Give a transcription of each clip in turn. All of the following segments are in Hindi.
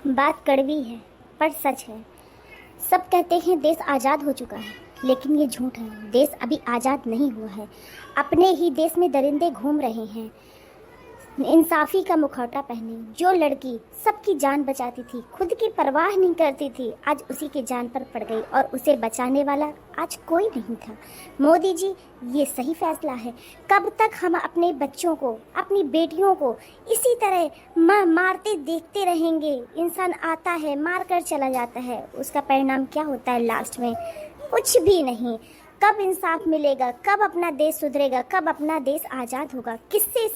बात कड़वी है पर सच है। सब कहते हैं देश आज़ाद हो चुका है, लेकिन ये झूठ है। देश अभी आज़ाद नहीं हुआ है। अपने ही देश में दरिंदे घूम रहे हैं, इंसाफी का मुखौटा पहने। जो लड़की सबकी जान बचाती थी, खुद की परवाह नहीं करती थी, आज उसी की जान पर पड़ गई और उसे बचाने वाला आज कोई नहीं था। मोदी जी, ये सही फैसला है। कब तक हम अपने बच्चों को, अपनी बेटियों को इसी तरह मारते देखते रहेंगे? इंसान आता है, मार कर चला जाता है, उसका परिणाम क्या होता है लास्ट में? कुछ भी नहीं। कब इंसाफ मिलेगा? कब अपना देश सुधरेगा? कब अपना देश आज़ाद होगा? किससे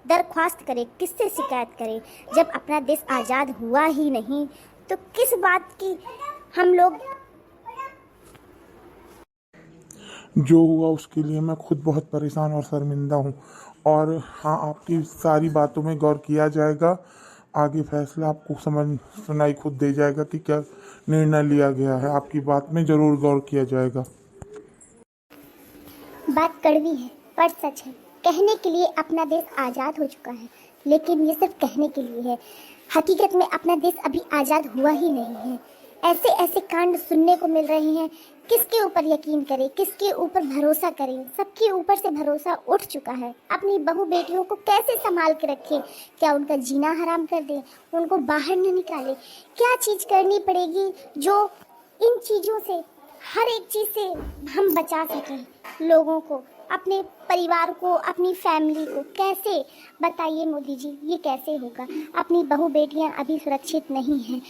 दरख्वास्त करे, किससे शिकायत करे? जब अपना देश आज़ाद हुआ ही नहीं तो किस बात की हम लोग। जो हुआ उसके लिए मैं खुद बहुत परेशान और शर्मिंदा हूँ। और हाँ, आपकी सारी बातों में गौर किया जाएगा। आगे फैसला आपको सुनाई खुद दे जाएगा कि क्या निर्णय लिया गया है। आपकी बात में ज़रूर गौर किया जाएगा। बात कड़वी है पर सच है। कहने के लिए अपना देश आज़ाद हो चुका है, लेकिन ये सिर्फ कहने के लिए है। हकीकत में अपना देश अभी आज़ाद हुआ ही नहीं है। ऐसे ऐसे कांड सुनने को मिल रहे हैं। किसके ऊपर यकीन करें, किसके ऊपर भरोसा करें? सबके ऊपर से भरोसा उठ चुका है। अपनी बहू बेटियों को कैसे संभाल के रखें? क्या उनका जीना हराम कर दें? उनको बाहर न निकालें? क्या चीज़ करनी पड़ेगी जो इन चीज़ों से, हर एक चीज़ से हम बचा सकें लोगों को, अपने परिवार को, अपनी फैमिली को? कैसे बताइए मोदी जी, ये कैसे होगा? अपनी बहू बेटियां अभी सुरक्षित नहीं हैं।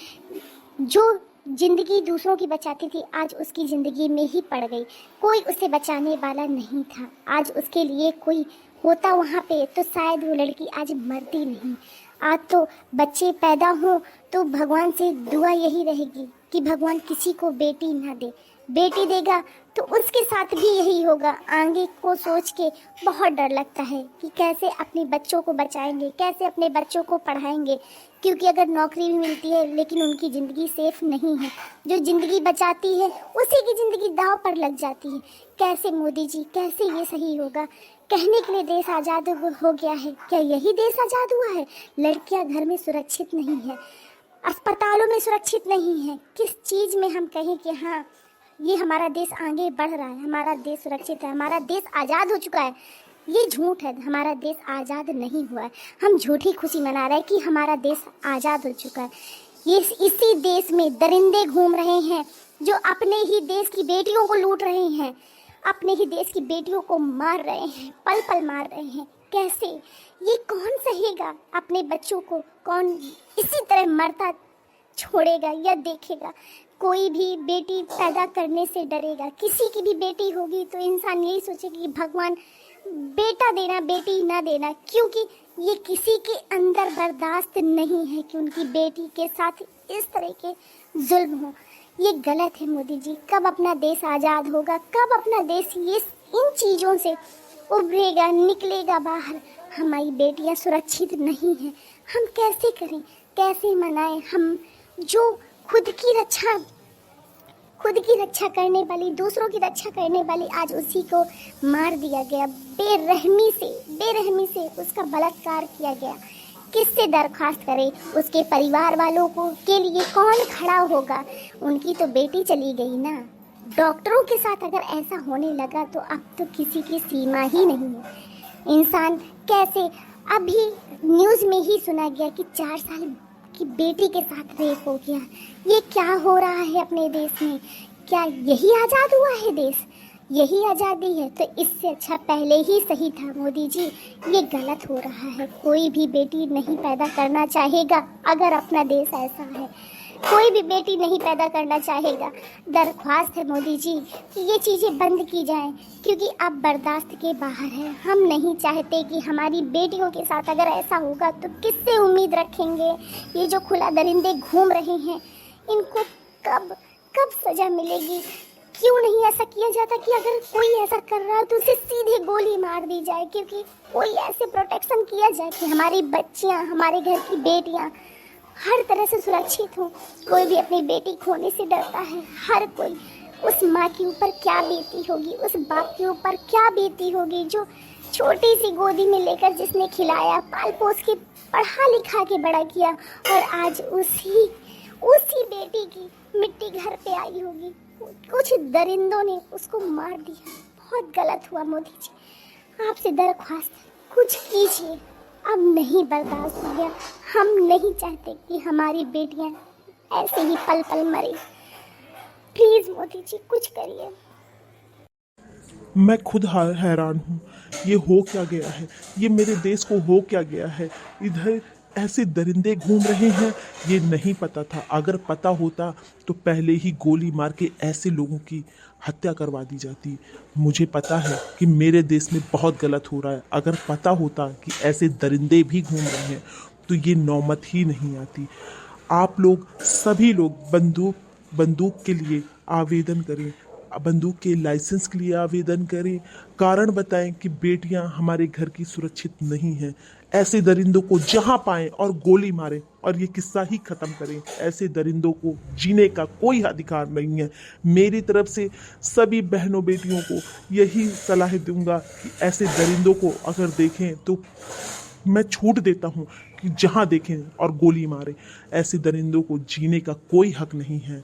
जो जिंदगी दूसरों की बचाती थी, आज उसकी ज़िंदगी में ही पड़ गई। कोई उसे बचाने वाला नहीं था। आज उसके लिए कोई होता वहाँ पे तो शायद वो लड़की आज मरती नहीं। आज तो बच्चे पैदा हों तो भगवान से दुआ यही रहेगी कि भगवान किसी को बेटी ना दे। बेटी देगा तो उसके साथ भी यही होगा। आगे को सोच के बहुत डर लगता है कि कैसे अपने बच्चों को बचाएंगे, कैसे अपने बच्चों को पढ़ाएंगे। क्योंकि अगर नौकरी भी मिलती है लेकिन उनकी ज़िंदगी सेफ नहीं है। जो ज़िंदगी बचाती है उसी की ज़िंदगी दांव पर लग जाती है। कैसे मोदी जी, कैसे ये सही होगा? कहने के लिए देश आज़ाद हो गया है, क्या यही देश आज़ाद हुआ है? लड़कियां घर में सुरक्षित नहीं है, अस्पतालों में सुरक्षित नहीं है। किस चीज़ में हम कहें कि हाँ ये हमारा देश आगे बढ़ रहा है, हमारा देश सुरक्षित है, हमारा देश आज़ाद हो चुका है? ये झूठ है। हमारा देश आज़ाद नहीं हुआ है। हम झूठी खुशी मना रहे हैं कि हमारा देश आज़ाद हो चुका है। ये इसी देश में दरिंदे घूम रहे हैं जो अपने ही देश की बेटियों को लूट रहे हैं, अपने ही देश की बेटियों को मार रहे हैं, पल पल मार रहे हैं। कैसे? ये कौन सहेगा? अपने बच्चों को कौन इसी तरह मरता छोड़ेगा या देखेगा? कोई भी बेटी पैदा करने से डरेगा। किसी की भी बेटी होगी तो इंसान यही सोचेगा कि भगवान बेटा देना, बेटी ना देना, क्योंकि ये किसी के अंदर बर्दाश्त नहीं है कि उनकी बेटी के साथ इस तरह के जुल्म हो। ये गलत है मोदी जी। कब अपना देश आज़ाद होगा? कब अपना देश ये इन चीज़ों से उभरेगा, निकलेगा बाहर? हमारी बेटियां सुरक्षित नहीं हैं। हम कैसे करें, कैसे मनाएं? हम जो खुद की रक्षा करने वाली, दूसरों की रक्षा करने वाली, आज उसी को मार दिया गया। बेरहमी से उसका बलात्कार किया गया। किससे दरख्वास्त करे? उसके परिवार वालों को के लिए कौन खड़ा होगा? उनकी तो बेटी चली गई ना। डॉक्टरों के साथ अगर ऐसा होने लगा तो अब तो किसी की सीमा ही नहीं है। इंसान कैसे? अभी न्यूज़ में ही सुना गया कि 4 साल की बेटी के साथ रेप हो गया। ये क्या हो रहा है अपने देश में? क्या यही आज़ाद हुआ है देश? यही आज़ादी है? तो इससे अच्छा पहले ही सही था मोदी जी। ये गलत हो रहा है। कोई भी बेटी नहीं पैदा करना चाहेगा अगर अपना देश ऐसा है। कोई भी बेटी नहीं पैदा करना चाहेगा। दरख्वास्त है मोदी जी कि ये चीज़ें बंद की जाएं, क्योंकि अब बर्दाश्त के बाहर है। हम नहीं चाहते कि हमारी बेटियों के साथ अगर ऐसा होगा तो किससे उम्मीद रखेंगे? ये जो खुला दरिंदे घूम रहे हैं, इनको कब सज़ा मिलेगी? क्यों नहीं ऐसा किया जाता कि अगर कोई ऐसा कर रहा है तो उसे सीधे गोली मार दी जाए? क्योंकि कोई ऐसे प्रोटेक्शन किया जाए कि हमारी बच्चियाँ, हमारे घर की बेटियाँ हर तरह से सुरक्षित हो। कोई भी अपनी बेटी खोने से डरता है, हर कोई। उस माँ के ऊपर क्या बीती होगी, उस बाप के ऊपर क्या बीती होगी जो छोटी सी गोदी में लेकर जिसने खिलाया, पाल पोस के पढ़ा लिखा के बड़ा किया और आज उसी उसी बेटी की मिट्टी घर पे आई होगी। कुछ दरिंदों ने उसको मार दिया। बहुत गलत हुआ मोदी जी, आपसे दरख्वास्त कुछ कीजिए। अब नहीं बर्दाश्त हो गया। हम नहीं चाहते कि हमारी बेटियां ऐसे ही पल पल मरे। प्लीज मोदी जी कुछ करिए। मैं खुद हैरान हूँ, ये हो क्या गया है, ये मेरे देश को हो क्या गया है। इधर ऐसे दरिंदे घूम रहे हैं, ये नहीं पता था। अगर पता होता तो पहले ही गोली मार के ऐसे लोगों की हत्या करवा दी जाती। मुझे पता है कि मेरे देश में बहुत गलत हो रहा है। अगर पता होता कि ऐसे दरिंदे भी घूम रहे हैं तो ये नौबत ही नहीं आती। आप लोग सभी लोग बंदूक के लिए आवेदन करें, बंदूक के लाइसेंस के लिए आवेदन करें। कारण बताएं कि बेटियां हमारे घर की सुरक्षित नहीं हैं। ऐसे दरिंदों को जहां पाएं और गोली मारें और ये किस्सा ही खत्म करें। ऐसे दरिंदों को जीने का कोई अधिकार नहीं है। मेरी तरफ से सभी बहनों बेटियों को यही सलाह दूंगा कि ऐसे दरिंदों को अगर देखें तो मैं छूट देता हूं कि जहां देखें और गोली मारें। ऐसे दरिंदों को जीने का कोई हक नहीं है।